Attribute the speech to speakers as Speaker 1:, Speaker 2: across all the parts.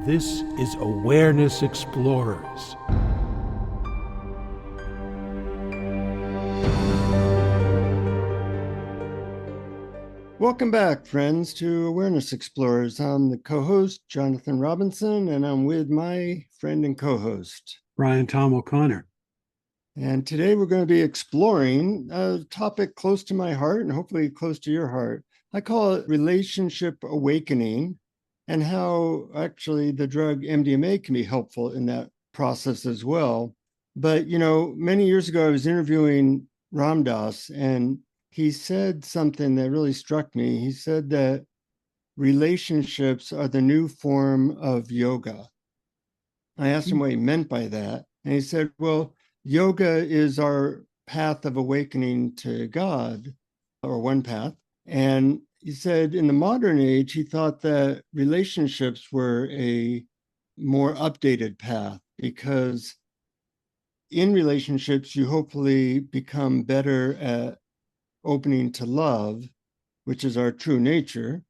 Speaker 1: This is Awareness Explorers.
Speaker 2: Welcome back, friends, to Awareness Explorers. I'm the co-host, Jonathan Robinson, and I'm with my friend and co-host,
Speaker 1: Brian Tom O'Connor.
Speaker 2: And today we're going to be exploring a topic close to my heart and hopefully close to your heart. I call it relationship awakening, and how actually the drug MDMA can be helpful in that process as well. But, many years ago, I was interviewing Ram Dass, and he said something that really struck me. He said that relationships are the new form of yoga. I asked him what he meant by that. And he said, well, yoga is our path of awakening to God, or one path. And he said in the modern age, he thought that relationships were a more updated path, because in relationships, you hopefully become better at opening to love, which is our true nature.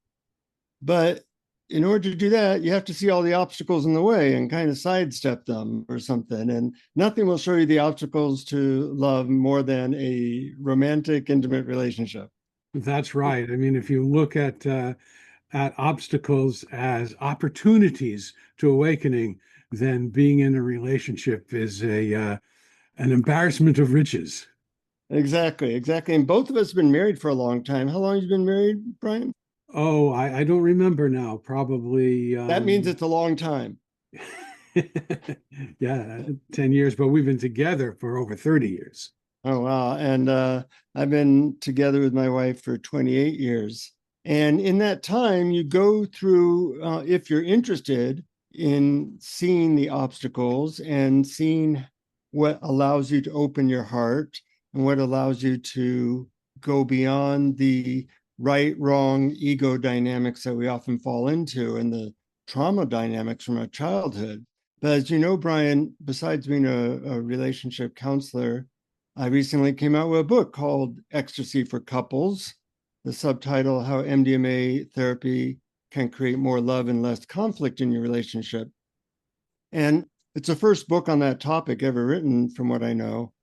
Speaker 2: But in order to do that, you have to see all the obstacles in the way and kind of sidestep them or something. And nothing will show you the obstacles to love more than a romantic, intimate relationship.
Speaker 1: That's right. I mean, if you look at obstacles as opportunities to awakening, then being in a relationship is an embarrassment of riches.
Speaker 2: Exactly. And both of us have been married for a long time. How long have you been married, Brian?
Speaker 1: Oh, I don't remember now. Probably.
Speaker 2: That means it's a long time.
Speaker 1: Yeah, 10 years, but we've been together for over 30 years.
Speaker 2: Oh, wow. And I've been together with my wife for 28 years. And in that time, you go through, if you're interested in seeing the obstacles and seeing what allows you to open your heart and what allows you to go beyond the right, wrong ego dynamics that we often fall into and the trauma dynamics from our childhood. But as you know, Brian, besides being a relationship counselor, I recently came out with a book called Ecstasy for Couples, the subtitle, How MDMA Therapy Can Create More Love and Less Conflict in Your Relationship. And it's the first book on that topic ever written, from what I know.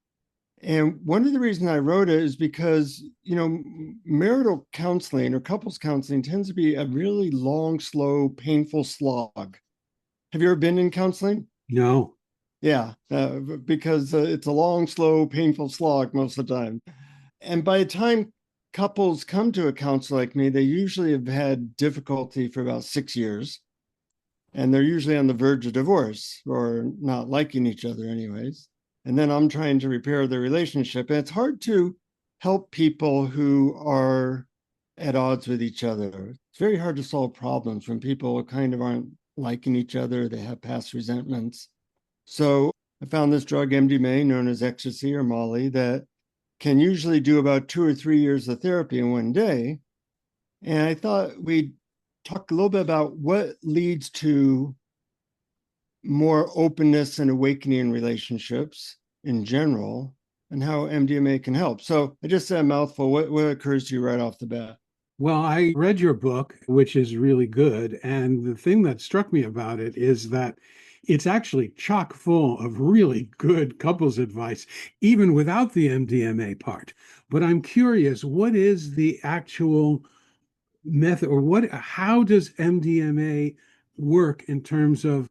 Speaker 2: And one of the reasons I wrote it is because, marital counseling or couples counseling tends to be a really long, slow, painful slog. Have you ever been in counseling?
Speaker 1: No.
Speaker 2: Yeah, because it's a long, slow, painful slog most of the time. And by the time couples come to a counselor like me, they usually have had difficulty for about 6 years. And they're usually on the verge of divorce or not liking each other anyways. And then I'm trying to repair the relationship. And it's hard to help people who are at odds with each other. It's very hard to solve problems when people kind of aren't liking each other. They have past resentments. So I found this drug MDMA, known as Ecstasy or Molly, that can usually do about 2 or 3 years of therapy in one day. And I thought we'd talk a little bit about what leads to more openness and awakening in relationships in general, and how MDMA can help. So I just said a mouthful. What occurs to you right off the bat?
Speaker 1: Well, I read your book, which is really good. And the thing that struck me about it is that it's actually chock full of really good couples advice, even without the MDMA part. But I'm curious, what is the actual method, or how does MDMA work in terms of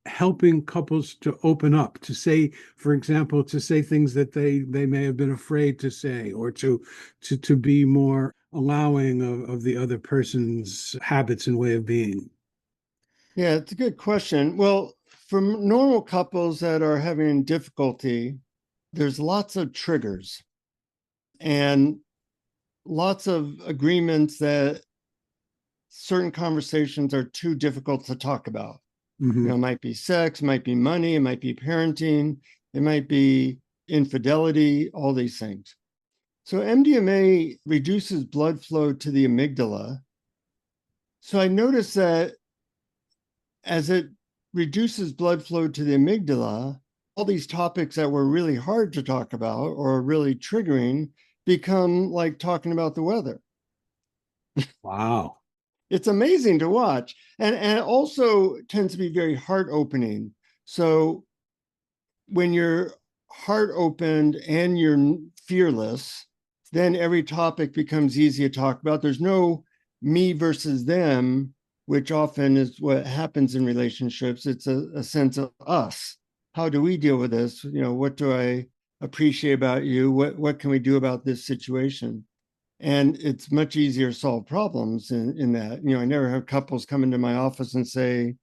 Speaker 1: helping couples to open up, to say, for example, to say things that they may have been afraid to say, or to be more allowing of the other person's habits and way of being?
Speaker 2: Yeah, it's a good question. Well, for normal couples that are having difficulty, there's lots of triggers and lots of agreements that certain conversations are too difficult to talk about.
Speaker 1: Mm-hmm.
Speaker 2: It might be sex, might be money, it might be parenting, it might be infidelity, all these things. So MDMA reduces blood flow to the amygdala. So I noticed that as it reduces blood flow to the amygdala, all these topics that were really hard to talk about or really triggering become like talking about the weather.
Speaker 1: Wow.
Speaker 2: It's amazing to watch. And it also tends to be very heart opening. So when you're heart opened and you're fearless, then every topic becomes easy to talk about. There's no me versus them, which often is what happens in relationships. It's a sense of us. How do we deal with this? What do I appreciate about you? What can we do about this situation? And it's much easier to solve problems in that. I never have couples come into my office and say,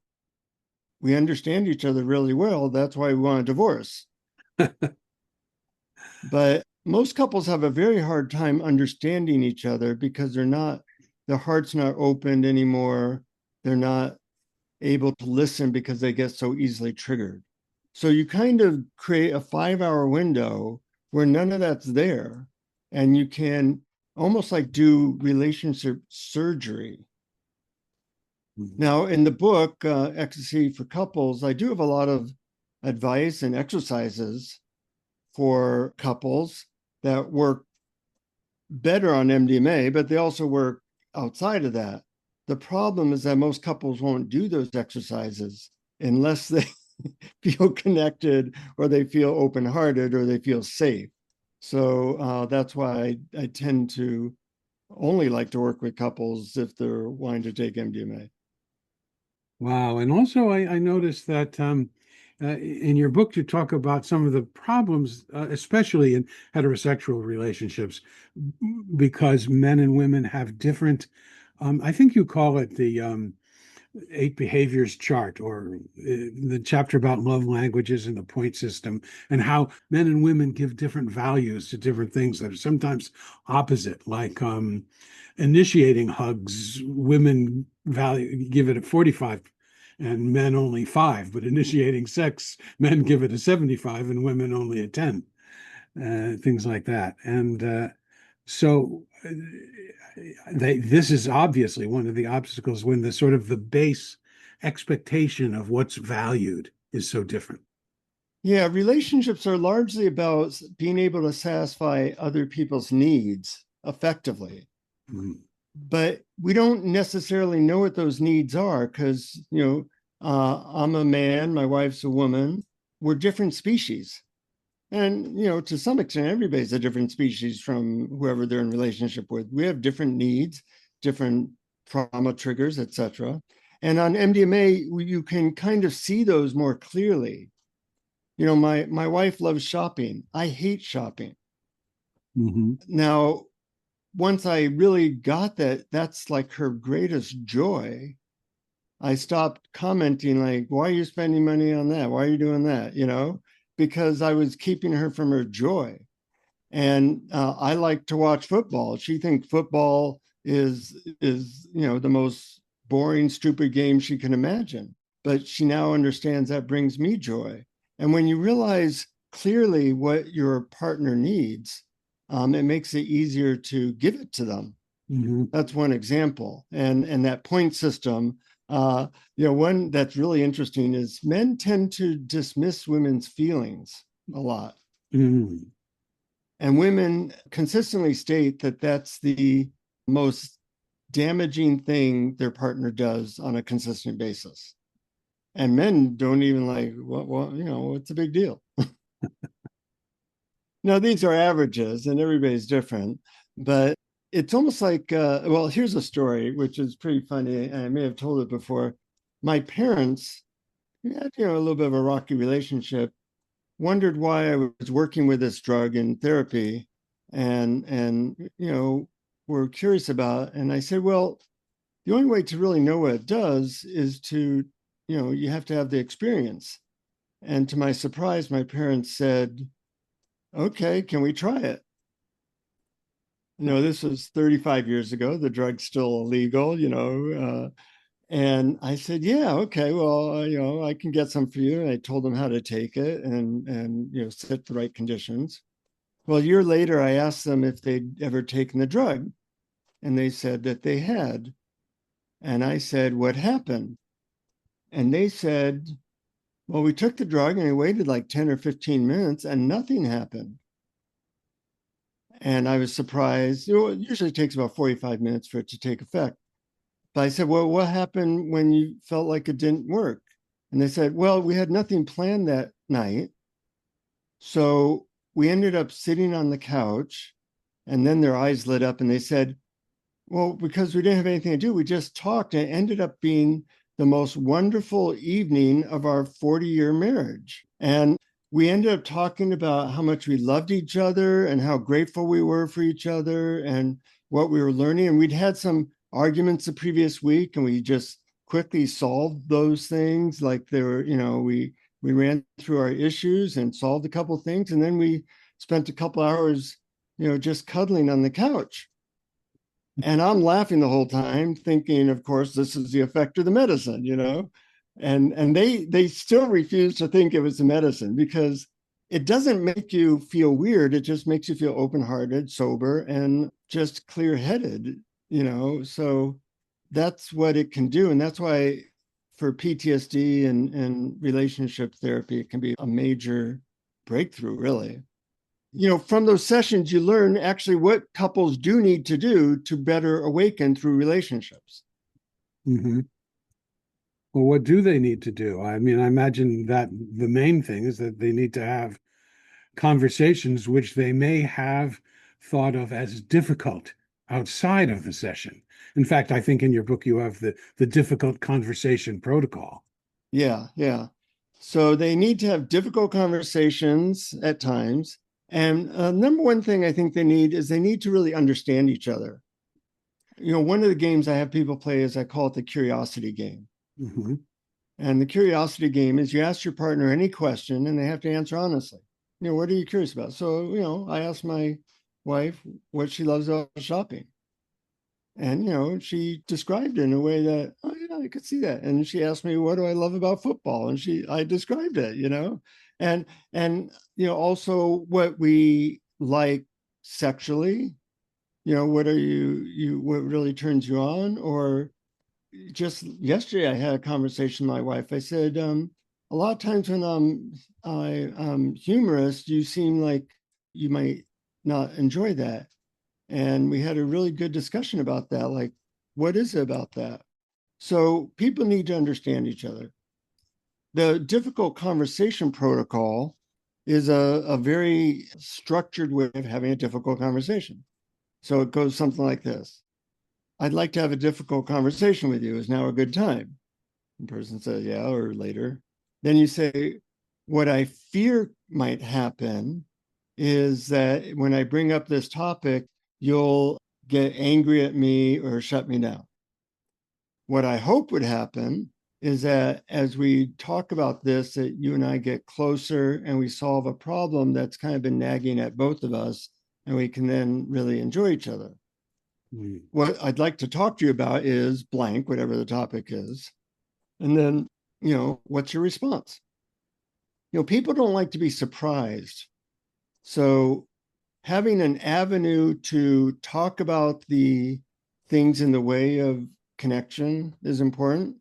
Speaker 2: we understand each other really well. That's why we want a divorce. But most couples have a very hard time understanding each other because their heart's not opened anymore. They're not able to listen because they get so easily triggered. So you kind of create a 5-hour window where none of that's there. And you can almost like do relationship surgery. Now, in the book, Ecstasy for Couples, I do have a lot of advice and exercises for couples that work better on MDMA, but they also work outside of that. The problem is that most couples won't do those exercises unless they feel connected or they feel open-hearted or they feel safe. So that's why I tend to only like to work with couples if they're wanting to take MDMA.
Speaker 1: Wow. And also, I noticed that in your book, you talk about some of the problems, especially in heterosexual relationships, because men and women have different, I think you call it the eight behaviors chart, or the chapter about love languages and the point system, and how men and women give different values to different things that are sometimes opposite, like initiating hugs. Women give it a 45 and men only 5, but initiating sex, men give it a 75 and women only a 10. Things like that. And so this is obviously one of the obstacles, when the sort of the base expectation of what's valued is so different.
Speaker 2: Yeah, relationships are largely about being able to satisfy other people's needs effectively.
Speaker 1: Mm.
Speaker 2: But we don't necessarily know what those needs are because, I'm a man, my wife's a woman, we're different species. And, to some extent, everybody's a different species from whoever they're in relationship with. We have different needs, different trauma triggers, etc. And on MDMA, you can kind of see those more clearly. My wife loves shopping. I hate shopping.
Speaker 1: Mm-hmm.
Speaker 2: Now, once I really got that, that's like her greatest joy. I stopped commenting like, why are you spending money on that? Why are you doing that? Because I was keeping her from her joy. And I like to watch football. She thinks football is the most boring, stupid game she can imagine. But she now understands that brings me joy. And when you realize clearly what your partner needs, it makes it easier to give it to them.
Speaker 1: Mm-hmm.
Speaker 2: That's one example. And that point system, one that's really interesting is men tend to dismiss women's feelings a lot.
Speaker 1: Mm-hmm.
Speaker 2: And women consistently state that that's the most damaging thing their partner does on a consistent basis. And men don't even like, well, what's the big deal? Now, these are averages and everybody's different, but it's almost like, well, here's a story, which is pretty funny. I may have told it before. My parents had, a little bit of a rocky relationship, wondered why I was working with this drug in therapy and were curious about it. And I said, well, the only way to really know what it does is to, you have to have the experience. And to my surprise, my parents said, okay, can we try it? This was 35 years ago. The drug's still illegal, and I said, yeah, okay, well, I can get some for you. And I told them how to take it and set the right conditions. Well, a year later, I asked them if they'd ever taken the drug, and they said that they had. And I said, what happened? And they said, well, we took the drug and we waited like 10 or 15 minutes and nothing happened. And I was surprised. It usually takes about 45 minutes for it to take effect. But I said, well, what happened when you felt like it didn't work? And they said, well, we had nothing planned that night. So we ended up sitting on the couch, and then their eyes lit up and they said, well, because we didn't have anything to do, we just talked, and it ended up being the most wonderful evening of our 40-year marriage. And we ended up talking about how much we loved each other and how grateful we were for each other and what we were learning. And we'd had some arguments the previous week, and we just quickly solved those things. Like they were, we ran through our issues and solved a couple of things. And then we spent a couple hours, just cuddling on the couch. And I'm laughing the whole time, thinking, of course, this is the effect of the medicine, and they still refuse to think it was the medicine because it doesn't make you feel weird. It just makes you feel open-hearted, sober, and just clear-headed, So that's what it can do, and that's why for PTSD and relationship therapy, it can be a major breakthrough, really. From those sessions, you learn actually what couples do need to do to better awaken through relationships.
Speaker 1: Mm-hmm. Well, what do they need to do? I mean, I imagine that the main thing is that they need to have conversations which they may have thought of as difficult outside of the session. In fact, I think in your book you have the difficult conversation protocol.
Speaker 2: Yeah, yeah. So they need to have difficult conversations at times. And number one thing I think they need is they need to really understand each other. One of the games I have people play is I call it the curiosity game.
Speaker 1: Mm-hmm.
Speaker 2: And the curiosity game is you ask your partner any question and they have to answer honestly. What are you curious about? So, I asked my wife what she loves about shopping. And, she described it in a way that, oh, yeah, I could see that. And she asked me, what do I love about football? And I described it. And also what we like sexually, what are what really turns you on? Or just yesterday, I had a conversation with my wife. I said, a lot of times when I'm humorous, you seem like you might not enjoy that. And we had a really good discussion about that. Like, what is it about that? So people need to understand each other. The difficult conversation protocol is a very structured way of having a difficult conversation. So it goes something like this. I'd like to have a difficult conversation with you. Is now a good time? The person says, yeah, or later. Then you say, what I fear might happen is that when I bring up this topic, you'll get angry at me or shut me down. What I hope would happen is that as we talk about this, that you and I get closer and we solve a problem that's kind of been nagging at both of us, and we can then really enjoy each other. Mm. What I'd like to talk to you about is blank, whatever the topic is. And then, what's your response? People don't like to be surprised. So having an avenue to talk about the things in the way of connection is important.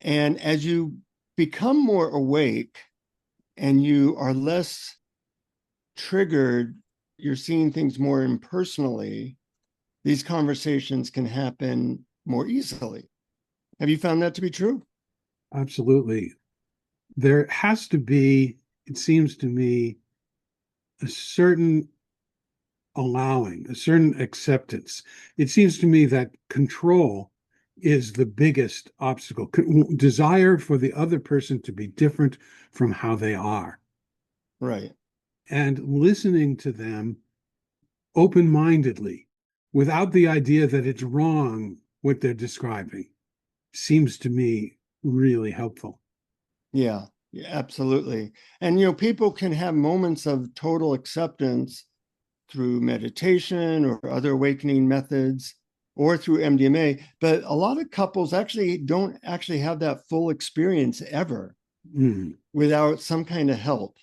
Speaker 2: And as you become more awake and you are less triggered, you're seeing things more impersonally, these conversations can happen more easily. Have you found that to be true?
Speaker 1: Absolutely. There has to be, it seems to me, a certain allowing, a certain acceptance. It seems to me that control is the biggest obstacle. Desire for the other person to be different from how they are.
Speaker 2: Right.
Speaker 1: And listening to them open-mindedly without the idea that it's wrong what they're describing seems to me really helpful.
Speaker 2: Yeah, absolutely. And, people can have moments of total acceptance through meditation or other awakening methods or through MDMA, but a lot of couples actually don't actually have that full experience ever without some kind of help,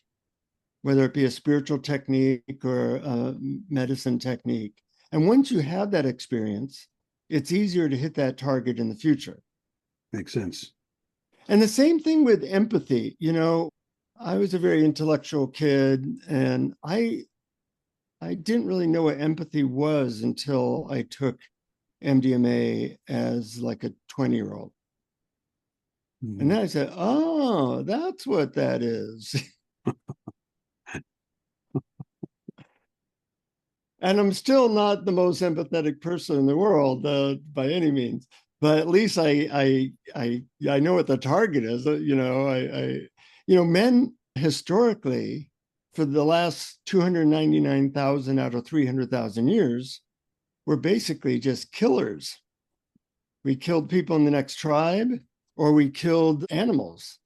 Speaker 2: whether it be a spiritual technique or a medicine technique. And once you have that experience, it's easier to hit that target in the future.
Speaker 1: Makes sense.
Speaker 2: And the same thing with empathy. I was a very intellectual kid, and I didn't really know what empathy was until I took MDMA as like a 20-year-old. And
Speaker 1: Mhm.
Speaker 2: then I said, oh, that's what that is. And I'm still not the most empathetic person in the world by any means, but at least I know what the target is. Men historically, for the last 299,000 out of 300,000 years, were basically just killers. We killed people in the next tribe, or we killed animals.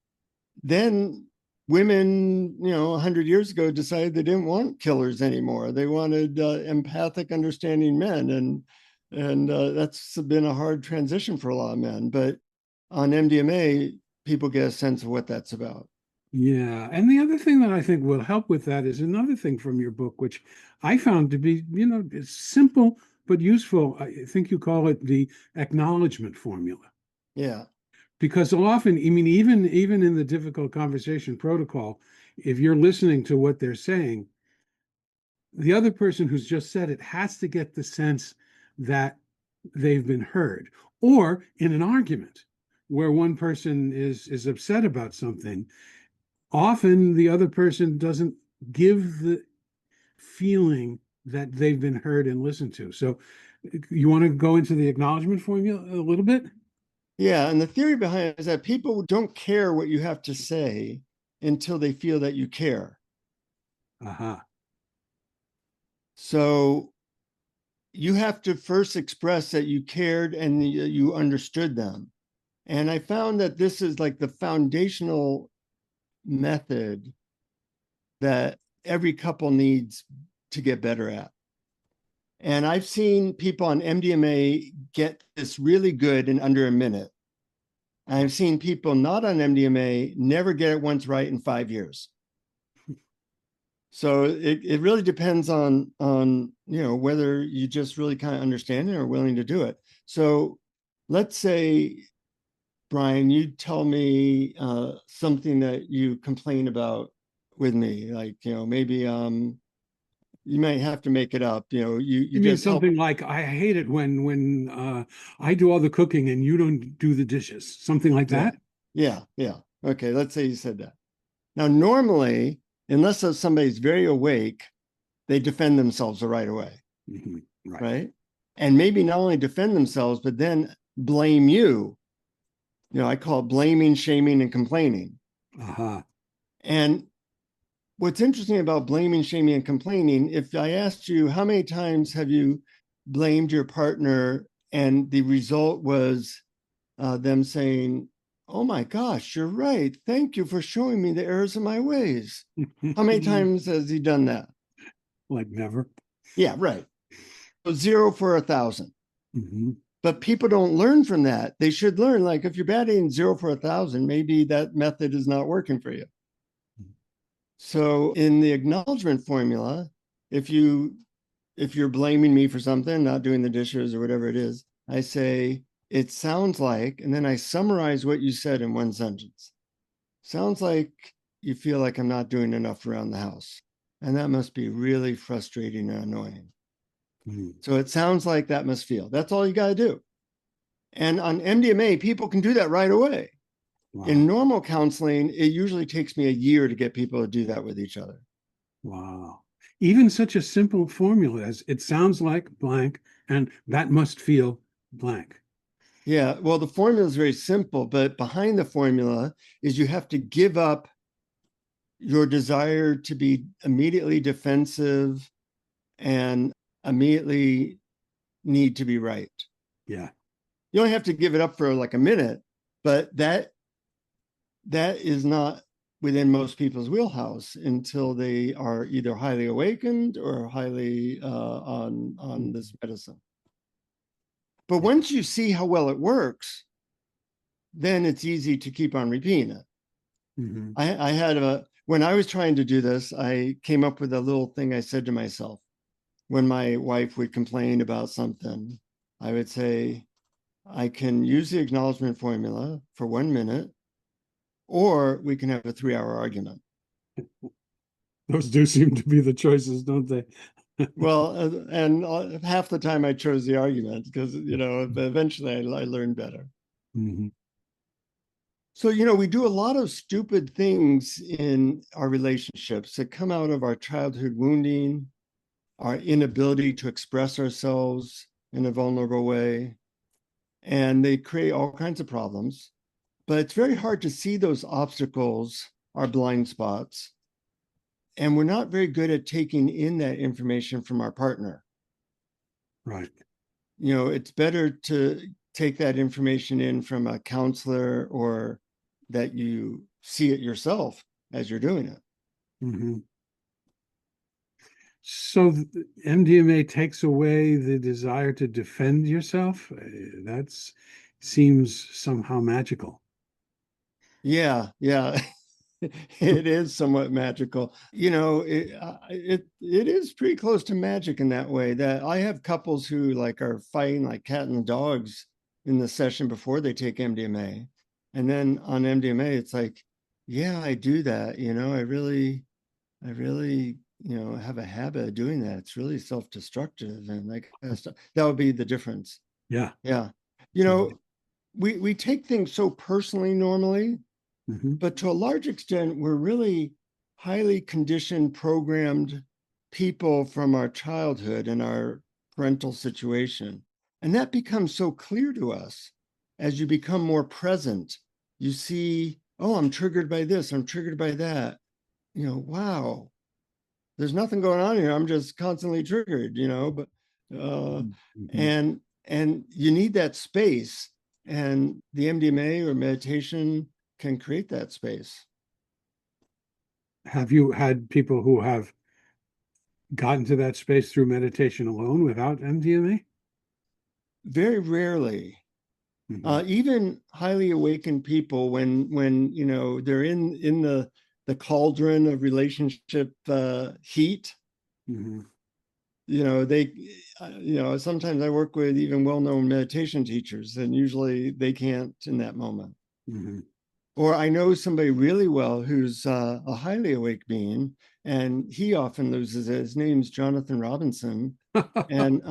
Speaker 2: Then women, 100 years ago, decided they didn't want killers anymore. They wanted empathic, understanding men, and that's been a hard transition for a lot of men. But on MDMA, people get a sense of what that's about.
Speaker 1: Yeah. And the other thing that I think will help with that is another thing from your book, which I found to be, it's simple but useful. I think you call it the acknowledgement formula.
Speaker 2: Yeah,
Speaker 1: Because often, I mean, even in the difficult conversation protocol, if you're listening to what they're saying, the other person who's just said it has to get the sense that they've been heard. Or in an argument where one person is upset about something, often the other person doesn't give the feeling that they've been heard and listened to. So you want to go into the acknowledgement formula a little bit?
Speaker 2: yeah. And the theory behind it is that people don't care what you have to say until they feel that you care.
Speaker 1: Aha.
Speaker 2: So you have to first express that you cared and you understood them. And I found that this is like the foundational method that every couple needs to get better at. And I've seen people on MDMA get this really good in under a minute. I've seen people not on MDMA never get it once right in 5 years. So it really depends on whether you just really kind of understand it or willing to do it. So let's say, Brian, you tell me something that you complain about with me, like maybe you might have to make it up. You
Speaker 1: You mean
Speaker 2: just help.
Speaker 1: something like I hate it when I do all the cooking and you don't do the dishes, something like
Speaker 2: Yeah,
Speaker 1: that?
Speaker 2: yeah. Okay, let's say you said that. Now, normally, unless somebody's very awake, they defend themselves right away,
Speaker 1: Mhm. Right.
Speaker 2: right? And maybe not only defend themselves, but then blame you. I call it blaming, shaming, and complaining.
Speaker 1: Aha.
Speaker 2: And what's interesting about blaming, shaming, and complaining, if I asked you how many times have you blamed your partner and the result was them saying, oh my gosh, you're right. Thank you for showing me the errors of my ways. How many times has he done that?
Speaker 1: Like never.
Speaker 2: Yeah, right. So 0 for 1,000.
Speaker 1: Hmm.
Speaker 2: But people don't learn from that. They should learn, like if you're batting 0 for 1,000, maybe that method is not working for you. So in the acknowledgement formula, if you if you're blaming me for something, not doing the dishes or whatever it is, I say, it sounds like, and then I summarize what you said in one sentence. Sounds like you feel like I'm not doing enough around the house. And that must be really frustrating and annoying.
Speaker 1: Mm.
Speaker 2: So it sounds like that must feel. That's all you got to do. And on MDMA, people can do that right away. In
Speaker 1: Wow.
Speaker 2: normal counseling, it usually takes me a year to get people to do that with each other.
Speaker 1: Wow. Even such a simple formula as it sounds like blank, and that must feel blank.
Speaker 2: Yeah, well, the formula is very simple, but behind the formula is you have to give up your desire to be immediately defensive and immediately need to be right.
Speaker 1: Yeah.
Speaker 2: You only have to give it up for like a minute, but that is not within most people's wheelhouse until they are either highly awakened or highly on this medicine. But
Speaker 1: Yeah.
Speaker 2: once you see how well it works, then it's easy to keep on repeating it.
Speaker 1: Hmm.
Speaker 2: I had when I was trying to do this, I came up with a little thing I said to myself. When my wife would complain about something, I would say, I can use the acknowledgement formula for 1 minute, or we can have a 3-hour argument.
Speaker 1: Those do seem to be the choices, don't they?
Speaker 2: Well, and half the time I chose the argument because, eventually I learned better.
Speaker 1: Mhm.
Speaker 2: So, we do a lot of stupid things in our relationships that come out of our childhood wounding, our inability to express ourselves in a vulnerable way, and they create all kinds of problems. But it's very hard to see those obstacles, our blind spots, and we're not very good at taking in that information from our partner.
Speaker 1: Right.
Speaker 2: It's better to take that information in from a counselor or that you see it yourself as you're doing it.
Speaker 1: Mhm. So MDMA takes away the desire to defend yourself. That seems somehow magical.
Speaker 2: Yeah, yeah. It is somewhat magical. It is pretty close to magic in that way, that I have couples who like are fighting like cat and dogs in the session before they take MDMA. And then on MDMA, it's like, yeah, I do that. I really, have a habit of doing that. It's really self-destructive and like that would be the difference.
Speaker 1: Yeah.
Speaker 2: Yeah. You know, we take things so personally normally,
Speaker 1: Mhm.
Speaker 2: but to a large extent, we're really highly conditioned, programmed people from our childhood and our parental situation. And that becomes so clear to us as you become more present. You see, oh, I'm triggered by this, I'm triggered by that. Wow, there's nothing going on here. I'm just constantly triggered, but
Speaker 1: Mhm.
Speaker 2: and you need that space. And the MDMA or meditation can create that space.
Speaker 1: Have you had people who have gotten to that space through meditation alone without MDMA?
Speaker 2: Very rarely.
Speaker 1: Mhm.
Speaker 2: Even highly awakened people, when they're in the cauldron of relationship heat,
Speaker 1: Mhm.
Speaker 2: they sometimes I work with even well-known meditation teachers, and usually they can't in that moment.
Speaker 1: Mhm.
Speaker 2: Or I know somebody really well who's a highly awake being, and he often loses it. His name's Jonathan Robinson, and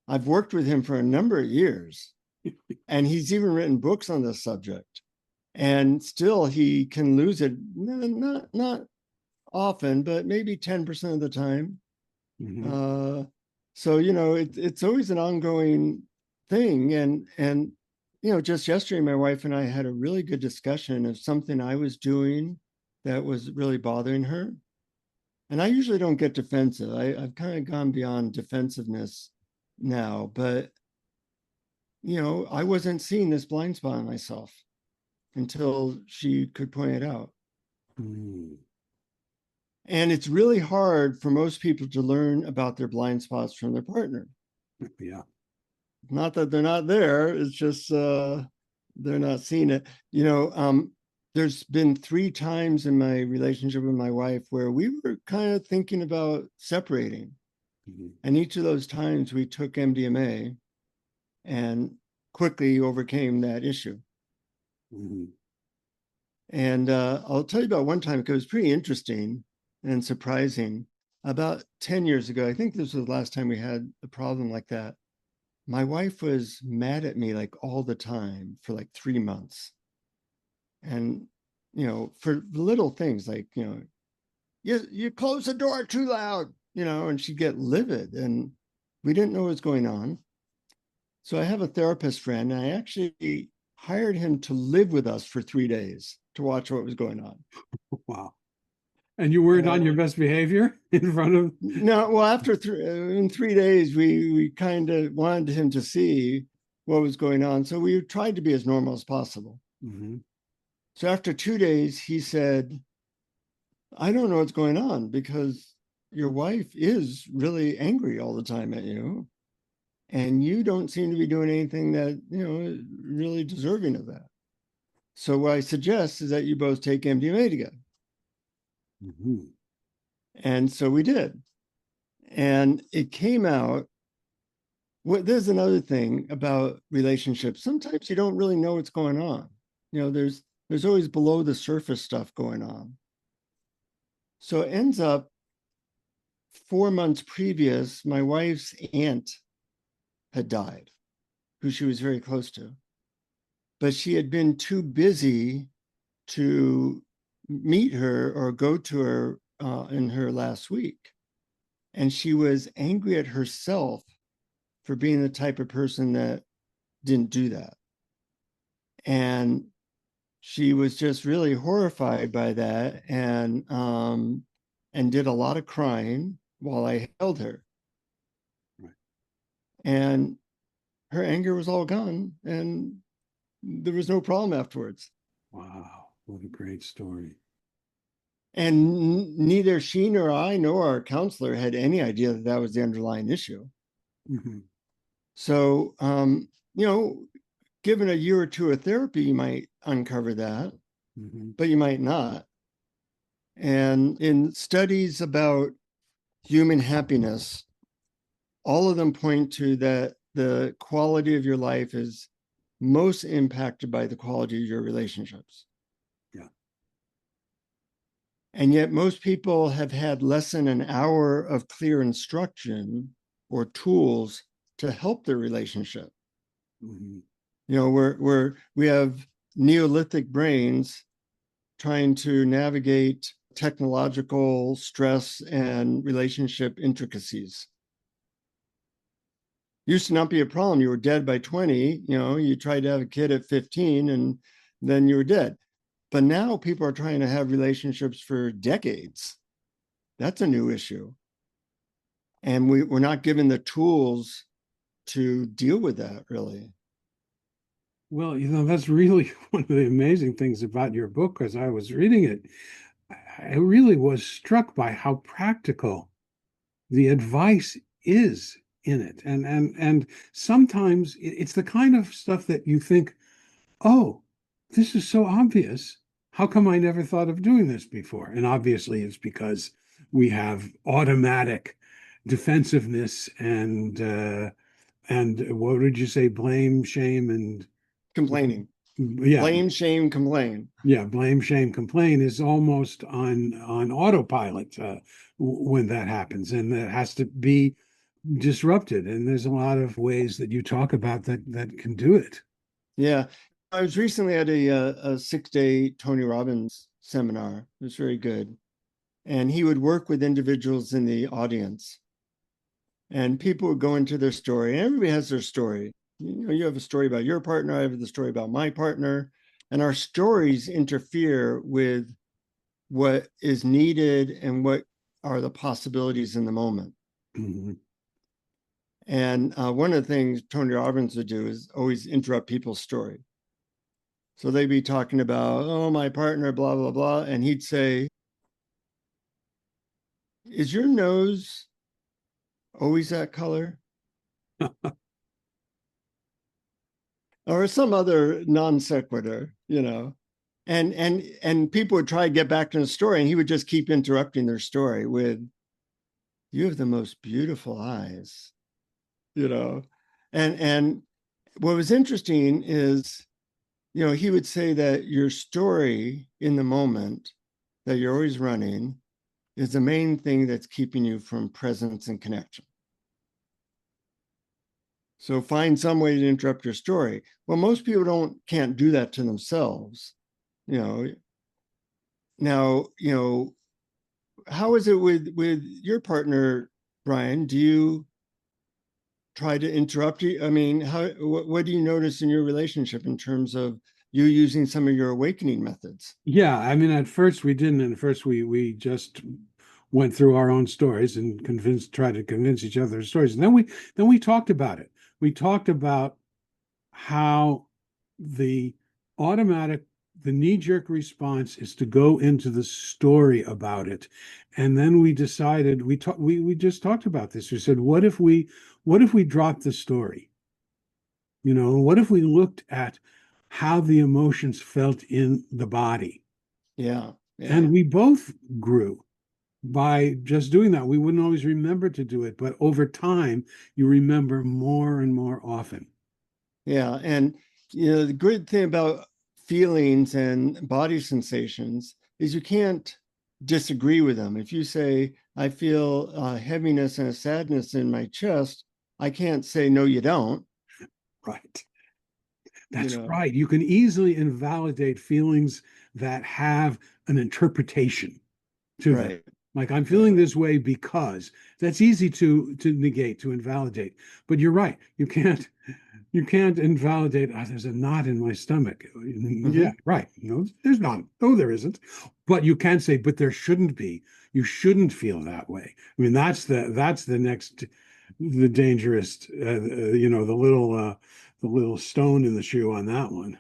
Speaker 2: I've worked with him for a number of years, and he's even written books on this subject. And still, he can lose it, not often, but maybe 10% of the time.
Speaker 1: Mhm.
Speaker 2: Uh, so it's always an ongoing thing, and just yesterday, my wife and I had a really good discussion of something I was doing that was really bothering her. And I usually don't get defensive. I've kind of gone beyond defensiveness now, but I wasn't seeing this blind spot in myself until she could point it out.
Speaker 1: Mm.
Speaker 2: And it's really hard for most people to learn about their blind spots from their partner.
Speaker 1: Yeah.
Speaker 2: Not that they're not there, it's just they're not seeing it. There's been 3 times in my relationship with my wife where we were kind of thinking about separating.
Speaker 1: Mhm.
Speaker 2: And each of those times we took MDMA and quickly overcame that issue.
Speaker 1: Mhm.
Speaker 2: And I'll tell you about one time because it was pretty interesting and surprising. About 10 years ago, I think this was the last time we had a problem like that. My wife was mad at me like all the time for like 3 months. And, for little things like, you close the door too loud, and she'd get livid, and we didn't know what was going on. So I have a therapist friend, and I actually hired him to live with us for 3 days to watch what was going on.
Speaker 1: Wow. And you weren't on your
Speaker 2: And
Speaker 1: best behavior in front of.
Speaker 2: no, well, after in 3 days, we kind of wanted him to see what was going on. So we tried to be as normal as possible.
Speaker 1: Mhm.
Speaker 2: So after 2 days, he said, I don't know what's going on because your wife is really angry all the time at you. And you don't seem to be doing anything that, is really deserving of that. So what I suggest is that you both take MDMA together.
Speaker 1: Mhm.
Speaker 2: And so we did. And it came out. There's another thing about relationships. Sometimes you don't really know what's going on. There's always below the surface stuff going on. So it ends up 4 months previous, my wife's aunt had died, who she was very close to. But she had been too busy to meet her or go to her in her last week. And she was angry at herself for being the type of person that didn't do that. And she was just really horrified by that, and did a lot of crying while I held her.
Speaker 1: Right.
Speaker 2: And her anger was all gone, and there was no problem afterwards.
Speaker 1: Wow, what a great story.
Speaker 2: And neither she nor I nor our counselor had any idea that that was the underlying issue.
Speaker 1: Mm-hmm.
Speaker 2: So, given a year or two of therapy, you might uncover that,
Speaker 1: Mm-hmm.
Speaker 2: but you might not. And in studies about human happiness, all of them point to that the quality of your life is most impacted by the quality of your relationships.
Speaker 1: Yeah.
Speaker 2: And yet most people have had less than an hour of clear instruction or tools to help their relationship.
Speaker 1: Mm-hmm.
Speaker 2: We have Neolithic brains trying to navigate technological stress and relationship intricacies. Used to not be a problem. You were dead by 20, you tried to have a kid at 15 and then you were dead. But now people are trying to have relationships for decades. That's a new issue. And we're not given the tools to deal with that, really.
Speaker 1: Well, that's really one of the amazing things about your book. As I was reading it, I really was struck by how practical the advice is in it. And sometimes it's the kind of stuff that you think, oh, this is so obvious. How come I never thought of doing this before? And obviously it's because we have automatic defensiveness and what did you say? Blame, shame, and
Speaker 2: Complaining.
Speaker 1: yeah,
Speaker 2: Blame, shame, complain.
Speaker 1: yeah, blame, shame, complain is almost on autopilot when that happens, and that has to be disrupted. And there's a lot of ways that you talk about that can do it.
Speaker 2: Yeah. I was recently at a 6-day Tony Robbins seminar. It was very good. And he would work with individuals in the audience. And people would go into their story. And everybody has their story. You have a story about your partner. I have the story about my partner. And our stories interfere with what is needed and what are the possibilities in the moment.
Speaker 1: Mm-hmm.
Speaker 2: And one of the things Tony Robbins would do is always interrupt people's story. So they'd be talking about, oh, my partner, blah, blah, blah. And he'd say, is your nose always that color? Or some other non sequitur, And people would try to get back to the story, and he would just keep interrupting their story with, you have the most beautiful eyes, And what was interesting is, he would say that your story in the moment that you're always running is the main thing that's keeping you from presence and connection. So find some way to interrupt your story. Well, most people can't do that to themselves. Now, how is it with your partner, Brian? Do you try to interrupt you? I mean, what do you notice in your relationship in terms of you using some of your awakening methods?
Speaker 1: Yeah, I mean, at first we didn't. At first we just went through our own stories and tried to convince each other stories. And then we talked about it. We talked about how the automatic, the knee-jerk response is to go into the story about it. And then we decided we just talked about this. We said, what if we dropped the story? What if we looked at how the emotions felt in the body?
Speaker 2: Yeah.
Speaker 1: And we both grew by just doing that. We wouldn't always remember to do it, but over time, you remember more and more often.
Speaker 2: Yeah. And, the good thing about feelings and body sensations is you can't disagree with them. If you say, I feel heaviness and a sadness in my chest, I can't say, no, you don't.
Speaker 1: Right.
Speaker 2: You
Speaker 1: That's
Speaker 2: know,
Speaker 1: right. You can easily invalidate feelings that have an interpretation to them.
Speaker 2: right,
Speaker 1: Like, I'm
Speaker 2: right.
Speaker 1: feeling this way because that's easy to negate, to invalidate. But you're right. You can't invalidate, "Ah, there's a knot in my stomach." Yeah,
Speaker 2: Hmm.
Speaker 1: right. No, there's not. No, there isn't. But you can say, but there shouldn't be. You shouldn't feel that way. I mean, that's the next, the dangerous, the little stone in the shoe on that one.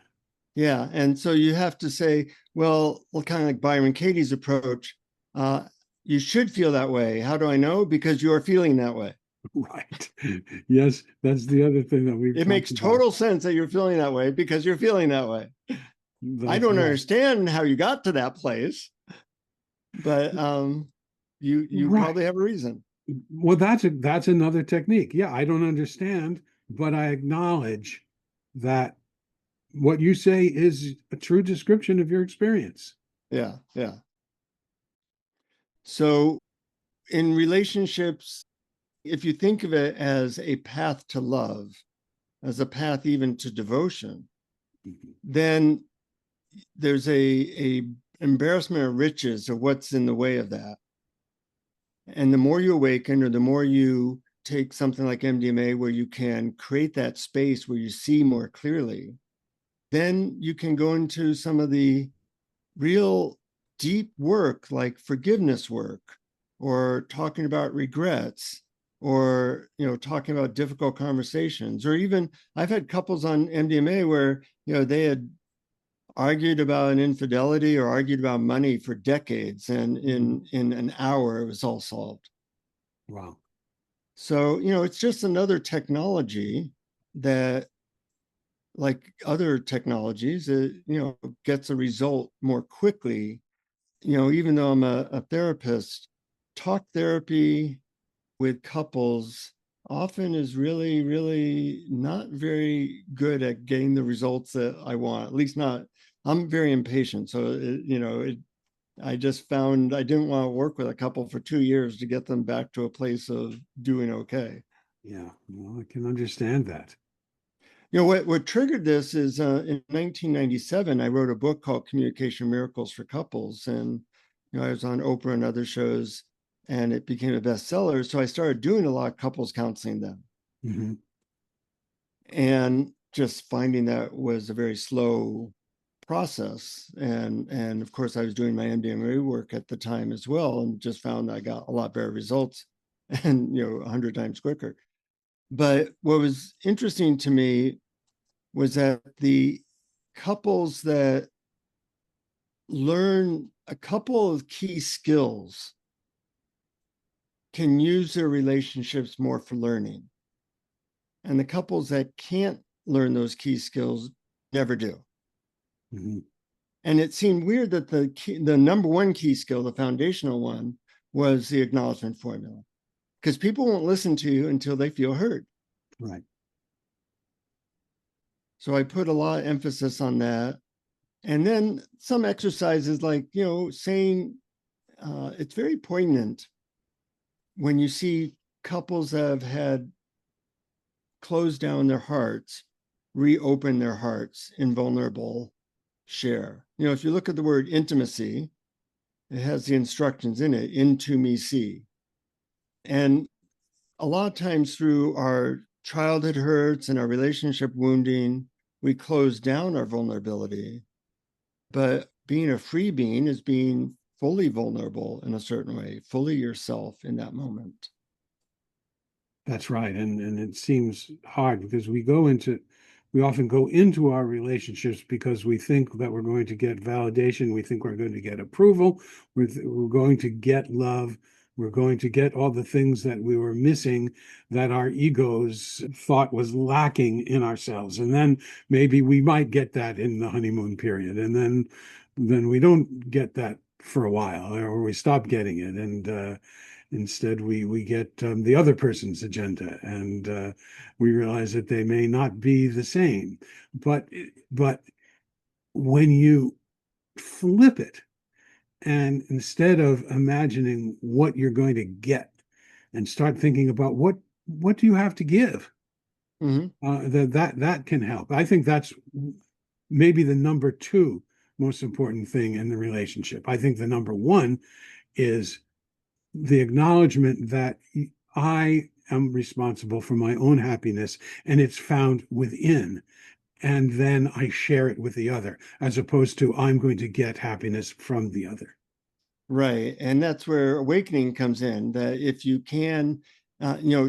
Speaker 2: Yeah. And so you have to say, well, kind of like Byron Katie's approach, uh, you should feel that way. How do I know? Because you are feeling that way.
Speaker 1: Right. Yes, that's the other thing that we've
Speaker 2: It
Speaker 1: talked
Speaker 2: makes
Speaker 1: about.
Speaker 2: total sense that you're feeling that way because you're feeling that way. I
Speaker 1: That's
Speaker 2: don't
Speaker 1: right.
Speaker 2: understand how you got to that place, but you
Speaker 1: Right.
Speaker 2: probably have a reason.
Speaker 1: Well, that's another technique. Yeah, I don't understand, but I acknowledge that what you say is a true description of your experience.
Speaker 2: Yeah, yeah. So in relationships, if you think of it as a path to love, as a path even to devotion,
Speaker 1: Mhm.
Speaker 2: then there's a embarrassment of riches of what's in the way of that. And the more you awaken, or the more you take something like MDMA, where you can create that space where you see more clearly, then you can go into some of the real deep work like forgiveness work, or talking about regrets, or talking about difficult conversations. Or even I've had couples on MDMA where they had argued about an infidelity or argued about money for decades, and in an hour it was all solved.
Speaker 1: Wow.
Speaker 2: So it's just another technology that, like other technologies, it gets a result more quickly. Even though I'm a therapist, talk therapy with couples often is really, really not very good at getting the results that I want. At least not. I'm very impatient, so I just found I didn't want to work with a couple for 2 years to get them back to a place of doing okay.
Speaker 1: Yeah. Well, I can understand that.
Speaker 2: What triggered this is in 1997, I wrote a book called Communication Miracles for Couples. And I was on Oprah and other shows, and it became a bestseller. So I started doing a lot of couples counseling then.
Speaker 1: Hmm.
Speaker 2: And just finding that was a very slow process. And of course, I was doing my MDMA work at the time as well, and just found I got a lot better results and 100 times quicker. But what was interesting to me was that the couples that learn a couple of key skills can use their relationships more for learning. And the couples that can't learn those key skills never do.
Speaker 1: Hmm.
Speaker 2: And it seemed weird that the number one key skill, the foundational one, was the acknowledgement formula. Because people won't listen to you until they feel heard.
Speaker 1: Right.
Speaker 2: So I put a lot of emphasis on that. And then some exercises like, saying, it's very poignant when you see couples that have had closed down their hearts, reopen their hearts in vulnerable share. If you look at the word intimacy, it has the instructions in it, into me see. And a lot of times through our childhood hurts and our relationship wounding, we close down our vulnerability. But being a free being is being fully vulnerable in a certain way, fully yourself in that moment.
Speaker 1: That's right. And it seems hard because we often go into our relationships because we think that we're going to get validation. We think we're going to get approval. We're going to get love. We're going to get all the things that we were missing, that our egos thought was lacking in ourselves. And then maybe we might get that in the honeymoon period. And then we don't get that for a while, or we stop getting it. And instead, we get the other person's agenda, and we realize that they may not be the same. But when you flip it And instead of imagining what you're going to get, and start thinking about what do you have to give,
Speaker 2: Hmm.
Speaker 1: that can help. I think that's maybe the number two most important thing in the relationship. I think the number one is the acknowledgement that I am responsible for my own happiness and it's found within. And then I share it with the other, as opposed to I'm going to get happiness from the other.
Speaker 2: Right. And that's where awakening comes in, that if you can,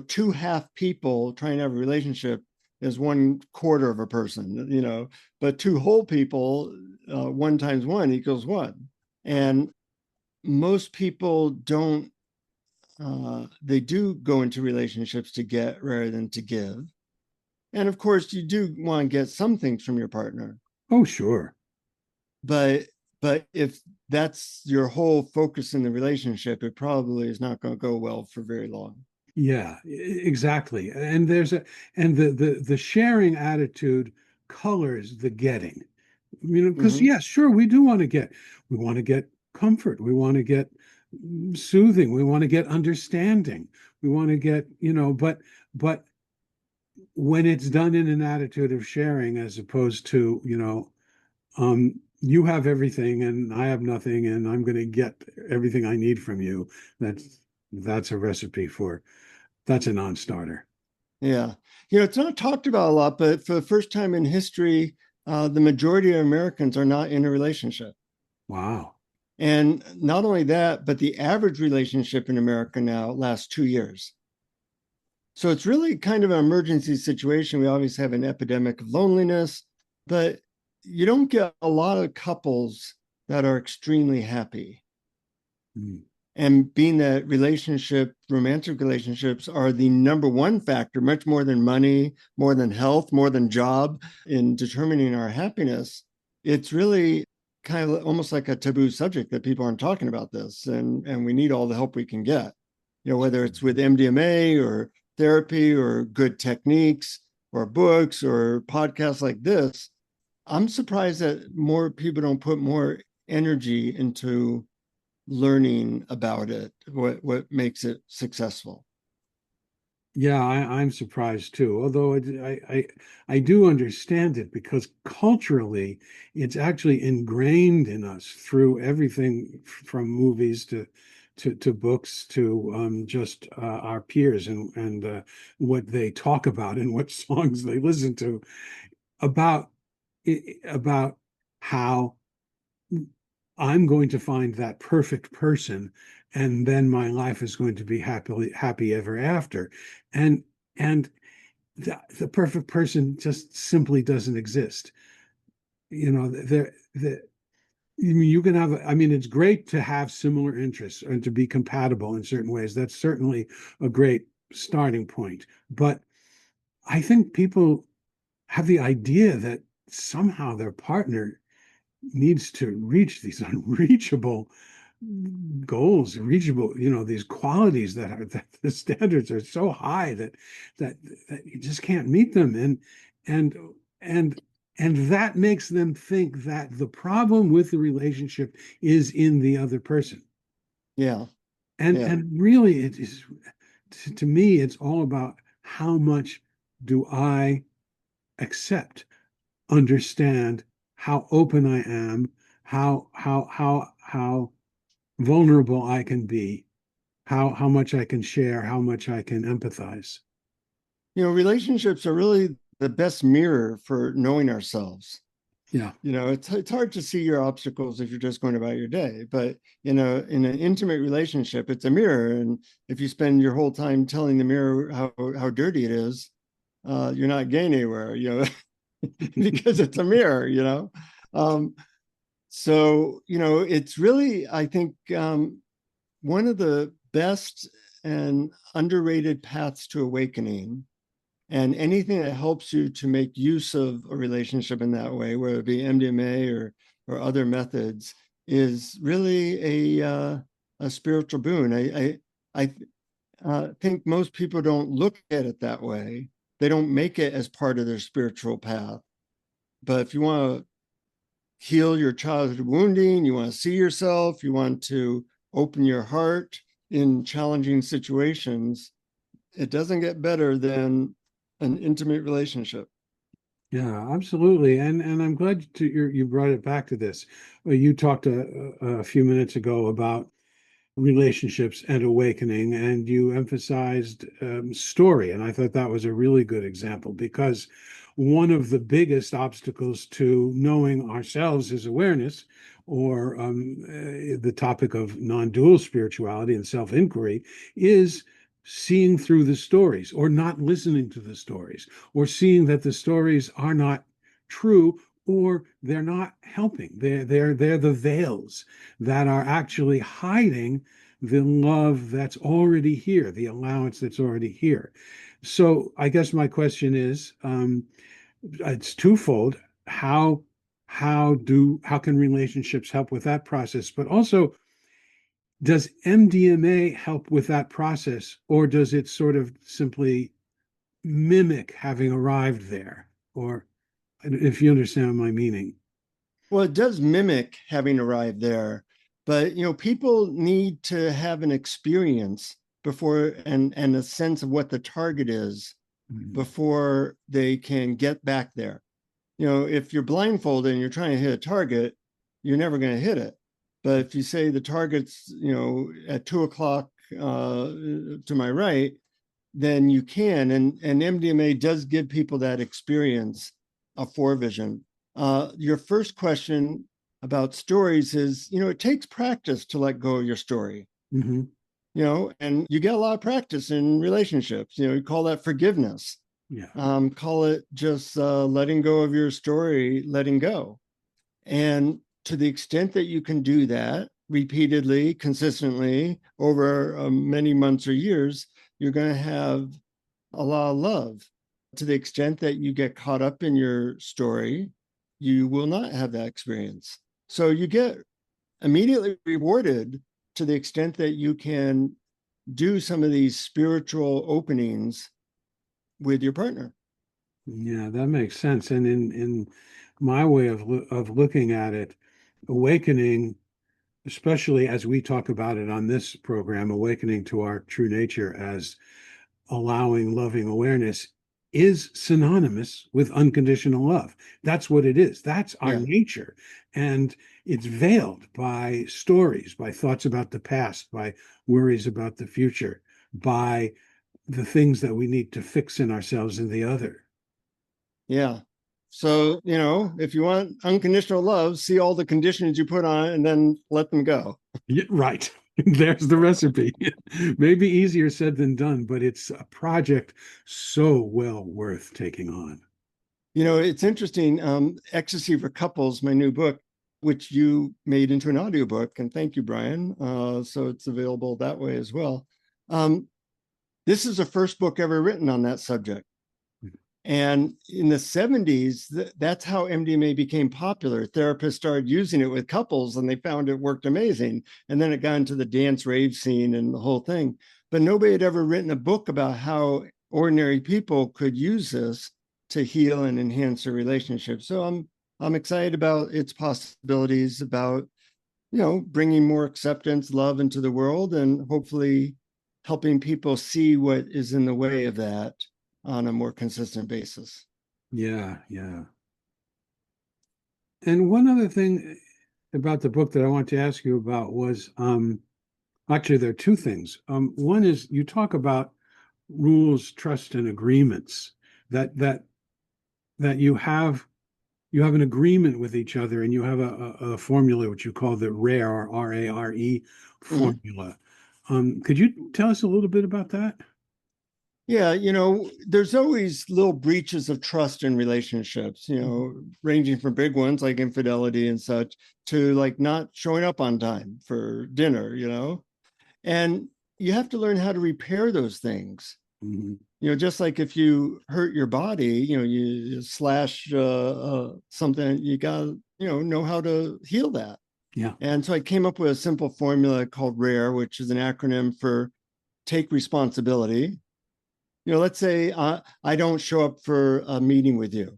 Speaker 2: two half people trying to have a relationship is 1/4 of a person, but two whole people, one times one equals one. And most people don't, they do go into relationships to get rather than to give. And of course, you do want to get some things from your partner,
Speaker 1: Oh, sure.
Speaker 2: but if that's your whole focus in the relationship, it probably is not going to go well for very long.
Speaker 1: Yeah, exactly. And the sharing attitude colors the getting. Because
Speaker 2: Hmm.
Speaker 1: yes, sure, we want to get comfort, we want to get soothing, we want to get understanding, we want to get, but when it's done in an attitude of sharing, as opposed to, you have everything and I have nothing, and I'm going to get everything I need from you. That's a recipe for that's a non-starter.
Speaker 2: Yeah. It's not talked about a lot, but for the first time in history, the majority of Americans are not in a relationship.
Speaker 1: Wow.
Speaker 2: And not only that, but the average relationship in America now lasts 2 years. So it's really kind of an emergency situation. We obviously have an epidemic of loneliness, but you don't get a lot of couples that are extremely happy.
Speaker 1: Mm.
Speaker 2: And being that romantic relationships are the number one factor, much more than money, more than health, more than job in determining our happiness, it's really kind of almost like a taboo subject that people aren't talking about this. And we need all the help we can get, whether it's with MDMA or therapy or good techniques or books or podcasts like this. I'm surprised that more people don't put more energy into learning about it, what makes it successful.
Speaker 1: Yeah, I'm surprised too. Although I do understand it because culturally, it's actually ingrained in us through everything from movies to books to just our peers and what they talk about and what songs they listen to about about how I'm going to find that perfect person, and then my life is going to be happy ever after. And and the perfect person just simply doesn't exist. You can have, I mean, it's great to have similar interests and to be compatible in certain ways. That's certainly a great starting point. But I think people have the idea that somehow their partner needs to reach these unreachable goals, reachable, these qualities that the standards are so high that you just can't meet them. And and and that makes them think that the problem with the relationship is in the other person.
Speaker 2: Yeah, yeah,
Speaker 1: And really it is, to me, it's all about how much do I accept, understand, how open I am, how vulnerable I can be, how much I can share, how much I can empathize.
Speaker 2: relationships are really the best mirror for knowing ourselves.
Speaker 1: Yeah.
Speaker 2: It's hard to see your obstacles if you're just going about your day, but in an intimate relationship, it's a mirror. And if you spend your whole time telling the mirror how dirty it is, you're not getting anywhere, because it's a mirror. Um, so it's really, I think, one of the best and underrated paths to awakening, and anything that helps you to make use of a relationship in that way, whether it be MDMA or other methods, is really a spiritual boon. I think most people don't look at it that way. They don't make it as part of their spiritual path. But if you want to heal your childhood wounding, you want to see yourself, you want to open your heart in challenging situations, it doesn't get better than an intimate relationship.
Speaker 1: Yeah, absolutely. And I'm glad you brought it back to this. You talked a few minutes ago about relationships and awakening, and you emphasized story. And I thought that was a really good example because one of the biggest obstacles to knowing ourselves is awareness, or the topic of non-dual spirituality and self-inquiry is seeing through the stories or not listening to the stories or seeing that the stories are not true or they're not helping. They're the veils that are actually hiding the love that's already here, the allowance that's already here. So I guess my question is, it's twofold. How how can relationships help with that process? But also, does MDMA help with that process, or does it sort of simply mimic having arrived there? Or if you understand my meaning.
Speaker 2: Well, it does mimic having arrived there, but people need to have an experience before and a sense of what the target is
Speaker 1: Mhm.
Speaker 2: before they can get back there. If you're blindfolded and you're trying to hit a target, you're never going to hit it. But if you say the target's, at 2 o'clock to my right, then you can. And MDMA does give people that experience of forevision. Your first question about stories is, it takes practice to let go of your story,
Speaker 1: Mhm.
Speaker 2: and you get a lot of practice in relationships. You call that forgiveness.
Speaker 1: Yeah.
Speaker 2: Call it just letting go of your story, letting go. And to the extent that you can do that repeatedly, consistently over many months or years, you're going to have a lot of love. To the extent that you get caught up in your story, you will not have that experience. So you get immediately rewarded to the extent that you can do some of these spiritual openings with your partner.
Speaker 1: Yeah, that makes sense. And in my way of looking at it, awakening, especially as we talk about it on this program, awakening to our true nature as allowing loving awareness is synonymous with unconditional love. That's what it is. That's our
Speaker 2: Yeah.
Speaker 1: nature. And it's veiled by stories, by thoughts about the past, by worries about the future, by the things that we need to fix in ourselves and the other.
Speaker 2: Yeah. So, if you want unconditional love, see all the conditions you put on it and then let them go.
Speaker 1: Yeah, right. There's the recipe. Maybe easier said than done, but it's a project so well worth taking on.
Speaker 2: It's interesting. Ecstasy for Couples, my new book, which you made into an audiobook. And thank you, Brian. So it's available that way as well. This is the first book ever written on that subject. And in the 70s, that's how MDMA became popular. Therapists started using it with couples and they found it worked amazing. And then it got into the dance rave scene and the whole thing. But nobody had ever written a book about how ordinary people could use this to heal and enhance their relationships. So I'm excited about its possibilities, about bringing more acceptance, love into the world, and hopefully helping people see what is in the way of that on a more consistent basis.
Speaker 1: Yeah, yeah. And one other thing about the book that I want to ask you about was actually there are two things. One is you talk about rules, trust, and agreements that that you have an agreement with each other and you have a formula which you call the RARE, RARE
Speaker 2: Mhm.
Speaker 1: formula. Could you tell us a little bit about that?
Speaker 2: Yeah, there's always little breaches of trust in relationships, ranging from big ones like infidelity and such to like not showing up on time for dinner. And you have to learn how to repair those things.
Speaker 1: Mhm.
Speaker 2: Just like if you hurt your body, you slash something, you got to, know how to heal that.
Speaker 1: Yeah.
Speaker 2: And so I came up with a simple formula called RARE, which is an acronym for take responsibility. Let's say I don't show up for a meeting with you.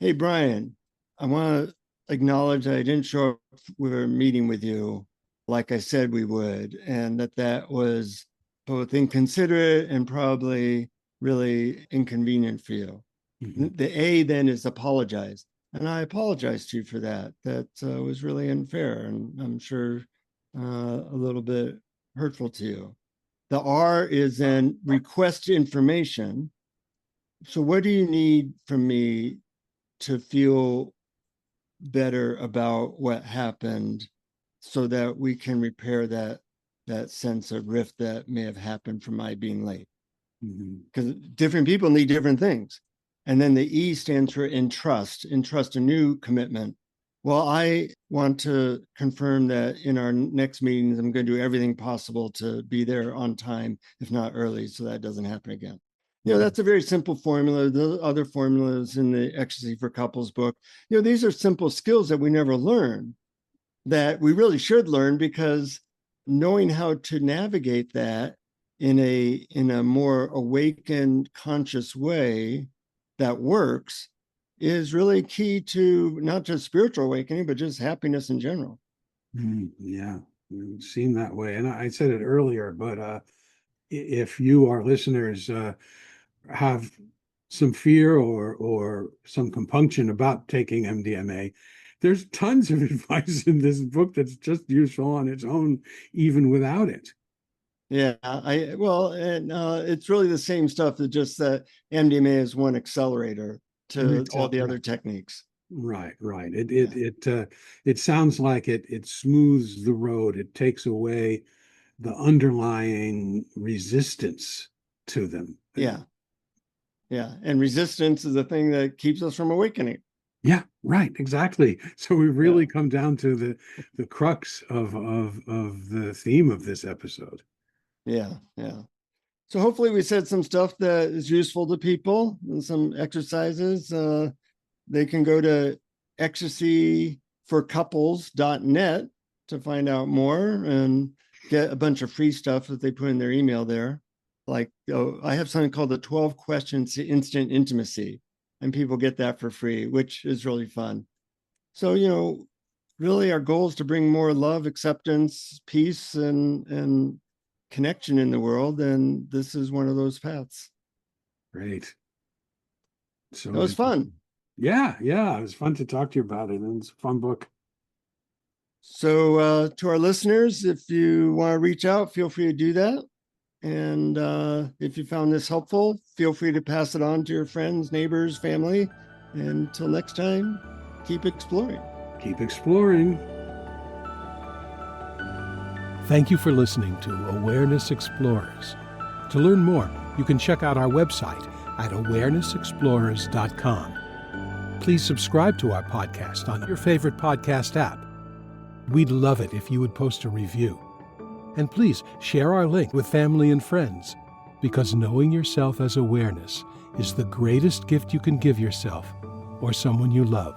Speaker 2: Hey, Brian, I want to acknowledge that I didn't show up for a meeting with you like I said we would, and that was both inconsiderate and probably really inconvenient for you.
Speaker 1: Mhm.
Speaker 2: The A then is apologize. And I apologize to you for that. That was really unfair, and I'm sure a little bit hurtful to you. The R is then request information. So what do you need from me to feel better about what happened so that we can repair that sense of rift that may have happened from my being late? Because different people need different things. And then the E stands for entrust a new commitment. Well, I want to confirm that in our next meetings, I'm going to do everything possible to be there on time, if not early, so that doesn't happen again. That's a very simple formula. The other formulas in the Ecstasy for Couples book, these are simple skills that we never learn, that we really should learn, because knowing how to navigate that in a more awakened, conscious way that works is really key to not just spiritual awakening, but just happiness in general.
Speaker 1: Yeah, it seemed that way. And I said it earlier, but if you, our listeners, have some fear or some compunction about taking MDMA, there's tons of advice in this book that's just useful on its own, even without it.
Speaker 2: Yeah, it's really the same stuff, that just that MDMA is one accelerator to all the other techniques.
Speaker 1: Right. It sounds like it smooths the road. It takes away the underlying resistance to them.
Speaker 2: Yeah. And resistance is the thing that keeps us from awakening.
Speaker 1: Yeah, right, exactly. So we've really come down to the crux of the theme of this episode.
Speaker 2: Yeah. So hopefully we said some stuff that is useful to people, and some exercises. They can go to ecstasyforcouples.net to find out more and get a bunch of free stuff that they put in their email there. Like, I have something called the 12 Questions to Instant Intimacy, and people get that for free, which is really fun. So, really our goal is to bring more love, acceptance, peace, and connection in the world. And this is one of those paths.
Speaker 1: Great. So
Speaker 2: That was fun.
Speaker 1: Yeah, it was fun to talk to you about it, and it's a fun book.
Speaker 2: So to our listeners, if you want to reach out, feel free to do that. And if you found this helpful, feel free to pass it on to your friends, neighbors, family. And until next time, keep exploring.
Speaker 1: Keep exploring.
Speaker 3: Thank you for listening to Awareness Explorers. To learn more, you can check out our website at awarenessexplorers.com. Please subscribe to our podcast on your favorite podcast app. We'd love it if you would post a review. And please share our link with family and friends, because knowing yourself as awareness is the greatest gift you can give yourself or someone you love.